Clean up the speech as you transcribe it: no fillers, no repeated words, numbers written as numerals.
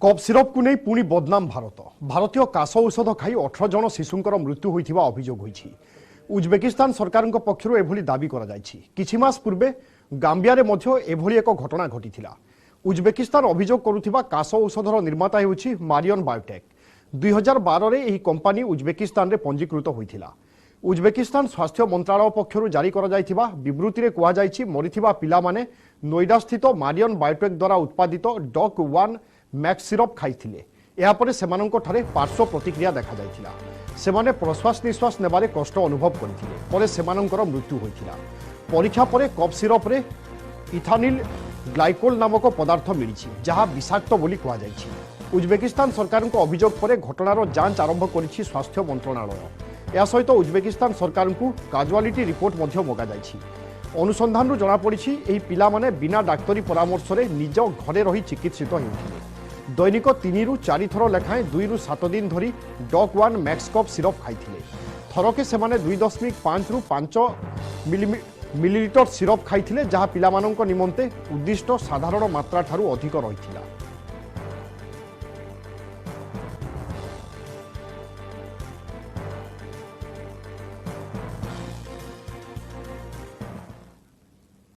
Cough syrup को नहीं पुणी बदनाम भारतीय काश औषध खाई 18 जन शिशुंकर मृत्यु होइथिबा अभियोग होइछि। उज्बेकिस्तान सरकार पक्षरु एभली दाबी करा जायछि। किछि मास पूर्वे गाम्बिया रे मध्य एभली एक घटना घटिथिला। उज्बेकिस्तान अभियोग करुथिबा काश औषधर निर्माता हेउछि मारियन बायोटेक। 2012 रे एही कंपनी उज्बेकिस्तान रे पंजीकृत होइथिला। उज्बेकिस्तान स्वास्थ्य मंत्रालय पक्षरु जारी करा जायथिबा विवृत्ति रे कुहा जायछि मरिथिबा पिला माने नोएडा स्थित मारियन बायोटेक द्वारा उत्पादित डॉक 1 मैक्स सिरप खाइथिले। यापर सेमानंको ठारे पार्श्व प्रतिक्रिया देखा जायथिला। सेमाने प्रश्वास निश्वास नेबारे कष्ट अनुभव करथिले। परे सेमानंकर मृत्यु होइथिला। परीक्षा परे कफ सिरप रे इथानिल ग्लाइकोल नामक पदार्थ मिलिछि जहा विषाक्त बोली कुहा जायछि। उज्बेकिस्तान सरकार को अभियोग पर घटनार जांच आरंभ करिछि स्वास्थ्य मंत्रालय। या सहित उज्बेकिस्तान सरकार को काजुआलिटी रिपोर्ट मध्य मगा जायछि। अनुसंधान जना पड़ी एही पिला माने बिना डाक्तरी परामर्श रे निज घरे रही चिकित्सित हेउथिले। दैनिक 3 रु 4 थर लेखाएं 2 रु 7 दिन धरी डॉक 1 मैक्स कप सिरप खाइथिले। थरके सेमाने 2.5 रु 5 मिलीलिटर सिरप खाइथिले जहा पिलामानंक निमंते उद्दिष्ट साधारण मात्रा ठारू अधिक रहिथिला।